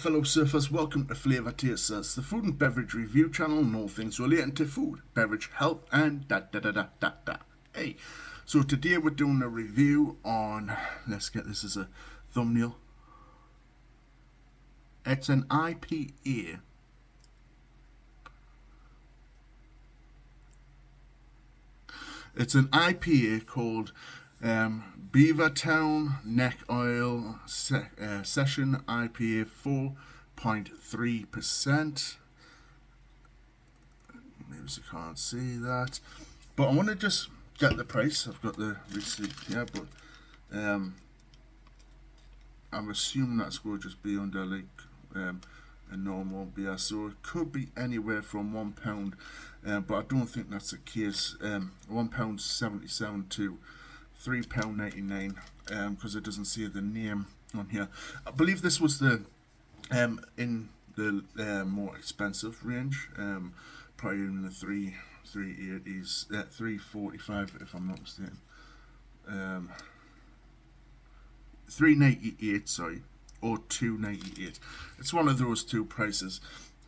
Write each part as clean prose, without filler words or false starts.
fellow surfers, welcome to Flavour Tasters, the food and beverage review channel and all things relating to food, beverage, health and da da da da da da. Hey, so today we're doing a review on, let's get this as a thumbnail. It's an IPA. It's an IPA called Beavertown Neck Oil Session IPA 4.3%. Maybe you can't see that, but I want to just get the price. I've got the receipt here, but I'm assuming that's going to just be under like a normal beer, so it could be anywhere from £1, but I don't think that's the case. £1.77 to £3.99, because it doesn't say the name on here. I believe this was the in the more expensive range, probably in the 380s, 345 if I'm not mistaken. 398, sorry, or 298. It's one of those two prices.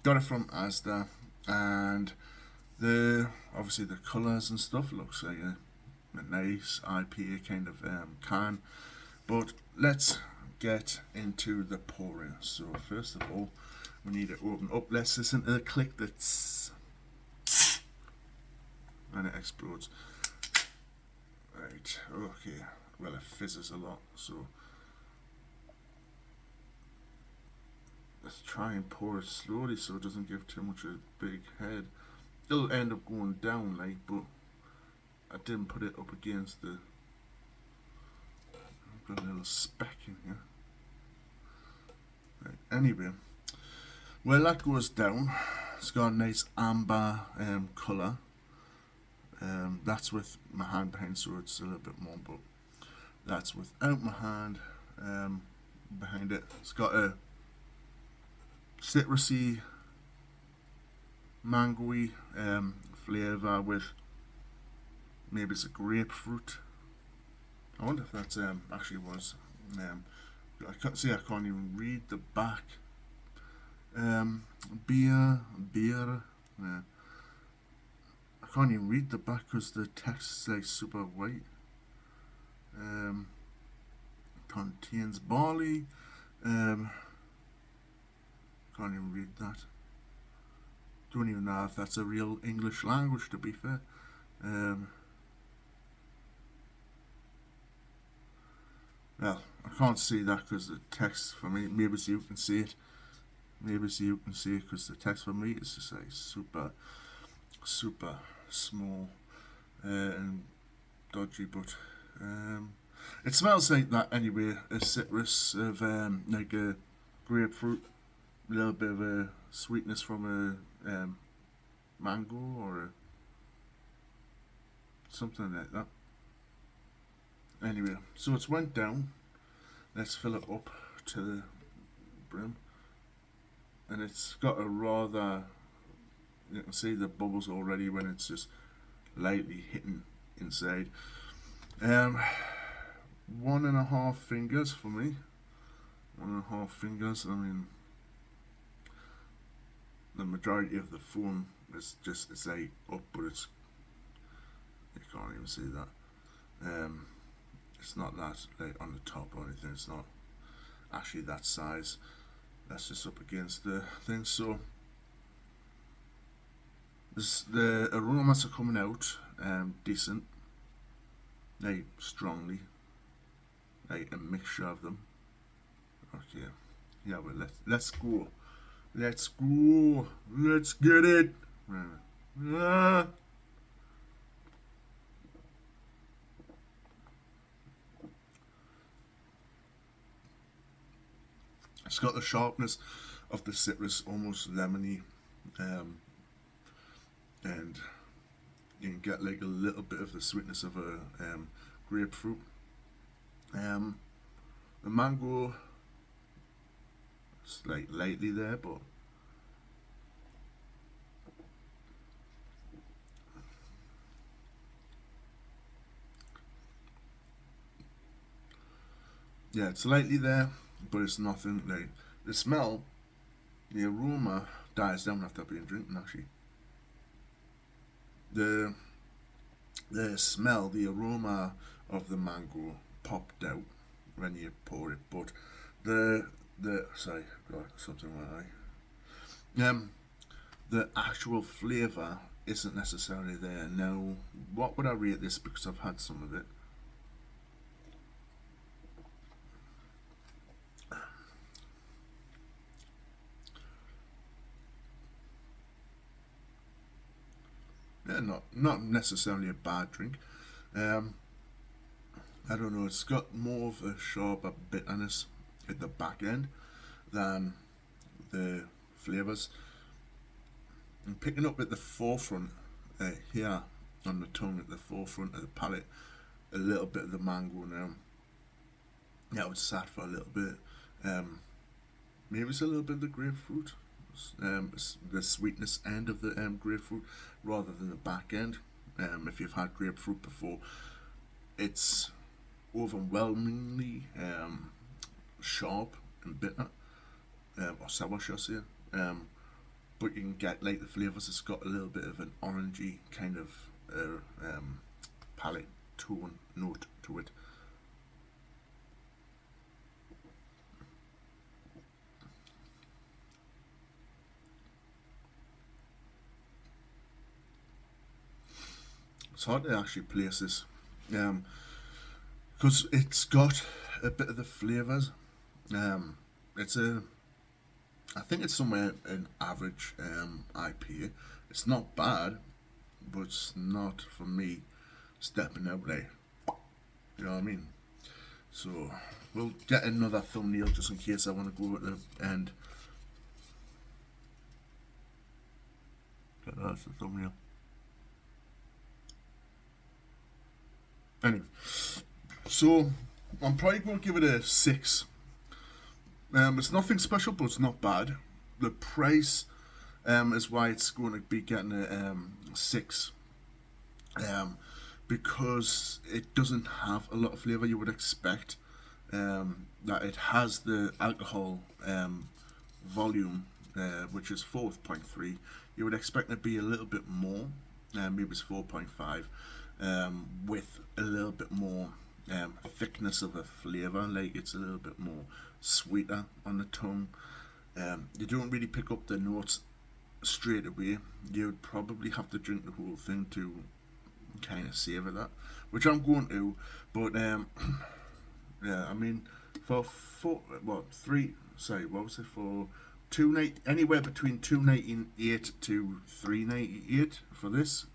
Got it from Asda, and obviously the colours and stuff looks like a nice IPA kind of can. But let's get into the pouring. So first of all, we need to open up. Let's listen to the click that's, and it explodes. Right, okay. Well, it fizzes a lot, so let's try and pour it slowly so it doesn't give too much a big head. It'll end up going down, like, but I didn't put it up against the. I've got a little speck in here. Right, anyway, well, that goes down. It's got a nice amber colour. That's with my hand behind, so it's a little bit more, but that's without my hand behind it. It's got a citrusy, mangoey flavour with, maybe it's a grapefruit. I wonder if that's actually was. I can't see. I can't even read the back. Beer. Yeah. I can't even read the back because the text is like super white. Contains barley. Can't even read that. Don't even know if that's a real English language, to be fair. Well, I can't see that because the text for me, maybe so you can see it. Maybe so you can see it because the text for me is just like super small and dodgy, but it smells like that anyway. A citrus of like a grapefruit, a little bit of a sweetness from a mango or something like that. Anyway, so it's went down. Let's fill it up to the brim, and it's got a rather, you can see the bubbles already when it's just lightly hitting inside. 1.5 fingers for me. 1.5 fingers. I mean, the majority of the foam is just, it's like up, but it's, you can't even see that. It's not that like on the top or anything. It's not actually that size. That's just up against the thing. So the aromas are coming out decent, like strongly, like a mixture of them. Okay, yeah, well, let's go. Let's go. Let's get it. It's got the sharpness of the citrus, almost lemony, and you can get like a little bit of the sweetness of a grapefruit. The mango, it's like lightly there, but yeah, it's lightly there, but it's nothing like the smell the aroma dies down after being drinking. Actually, the the smell, the aroma of the mango popped out when you pour it, but the sorry, got something wrong. The actual flavour isn't necessarily there. Now, what would I rate this? Because I've had some of it. Yeah, not necessarily a bad drink. Um, I don't know. It's got more of a sharper bitterness at the back end than the flavours. I'm picking up at the forefront here on the tongue, at the forefront of the palate, a little bit of the mango now. Yeah, it was sat for a little bit. Um, Maybe it's a little bit of the grapefruit, the sweetness end of the grapefruit rather than the back end. If you've had grapefruit before, it's overwhelmingly sharp and bitter, or sour, shall I say. Um, but you can get like the flavours. It's got a little bit of an orangey kind of palate tone note to it. It's hard to actually place this, because it's got a bit of the flavours. Um, it's a, I think it's somewhere an average IPA. It's not bad, but it's not for me stepping out there. You know what I mean? So we'll get another thumbnail just in case I want to go at the end. That's the thumbnail. Anyway, so I'm probably going to give it a 6. It's nothing special, but it's not bad. The price is why it's going to be getting a 6. Because it doesn't have a lot of flavour. You would expect that it has the alcohol volume, which is 4.3. You would expect it to be a little bit more, maybe it's 4.5, with a little bit more thickness of a flavour, like it's a little bit more sweeter on the tongue. You don't really pick up the notes straight away. You would probably have to drink the whole thing to kind of savour that, which I'm going to. But yeah, I mean, for what was it for 290, anywhere between 298 to 398 for this.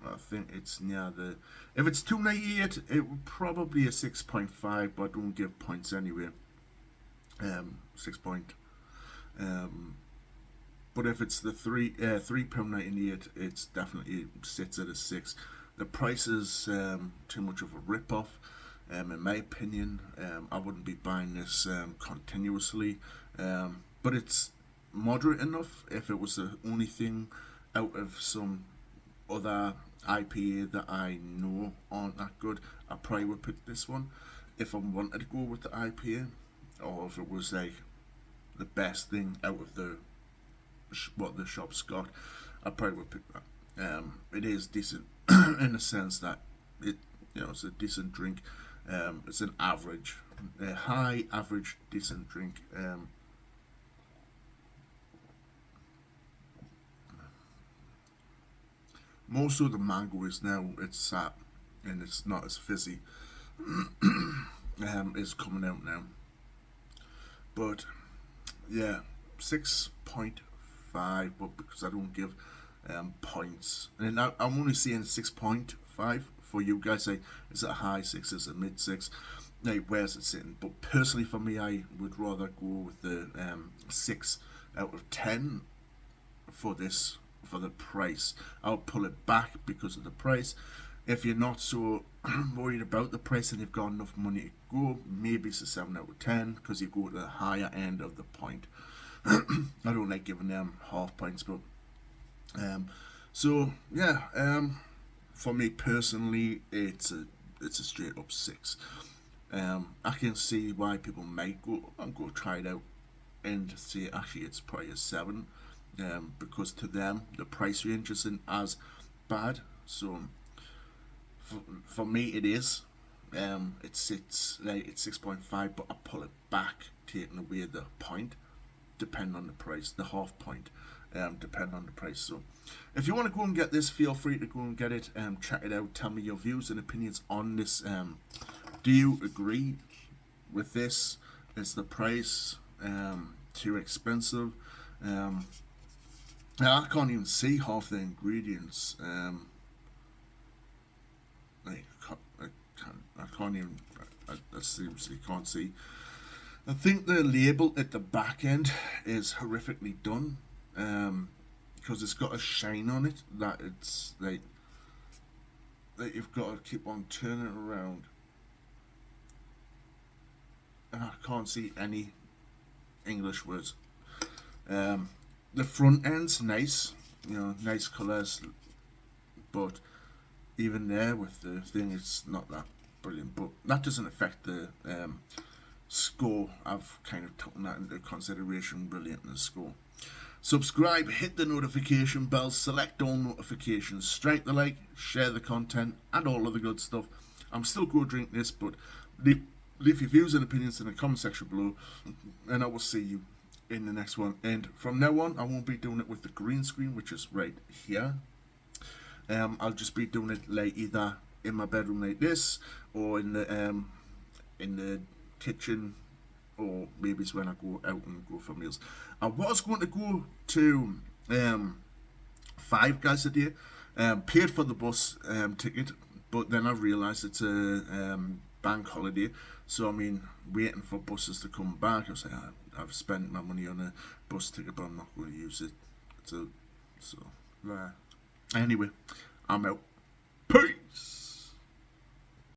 I think it's near the. If it's 298, it would probably a 6.5, but I don't give points anyway. 6 point. But if it's the £3.98, it's definitely sits at a 6. The price is too much of a rip off. In my opinion, I wouldn't be buying this continuously. But it's moderate enough. If it was the only thing out of some other IPA that I know aren't that good, I probably would pick this one. If I wanted to go with the IPA, or if it was like the best thing out of the what the shop's got, I probably would pick that. It is decent in the sense that it's a decent drink. It's an average, a high average decent drink. Most of the mango is now it's sat and it's not as fizzy. It's coming out now, but yeah, 6.5. But because I don't give points, and I'm only seeing 6.5 for you guys. Say, is it a high 6? Is it a mid 6? Like, where's it sitting? But personally, for me, I would rather go with the 6 out of 10 for this, for the price. I'll pull it back because of the price. If you're not so worried about the price and you've got enough money to go, maybe it's a 7 out of 10 because you go to the higher end of the point. I don't like giving them half points, but so yeah, for me personally, it's a straight up 6. I can see why people might go and go try it out and say actually it's probably a 7, because to them the price range isn't as bad. So for me it is. It sits like it's 6.5, but I pull it back, taking away the point, depending on the price, the half point, depending on the price. So if you want to go and get this, feel free to go and get it. Check it out. Tell me your views and opinions on this. Do you agree with this? Is the price too expensive? I can't even see half the ingredients. I can't even. I seriously can't see. I think the label at the back end is horrifically done, because it's got a shine on it that it's like that you've got to keep on turning it around, and I can't see any English words. The front end's nice, nice colours, but even there with the thing, it's not that brilliant. But that doesn't affect the score. I've kind of taken that into consideration. Brilliant in the score. Subscribe, hit the notification bell, select all notifications, strike the like, share the content, and all of the good stuff. I'm still going to drink this, but leave your views and opinions in the comment section below, and I will see you in the next one. And from now on, I won't be doing it with the green screen, which is right here. I'll just be doing it like either in my bedroom like this, or in the kitchen, or maybe it's when I go out and go for meals. I was going to go to Five Guys today, paid for the bus ticket, but then I realised it's a bank holiday, so I mean waiting for buses to come back. I was like, I've spent my money on a bus ticket, but I'm not going to use it. So anyway, I'm out.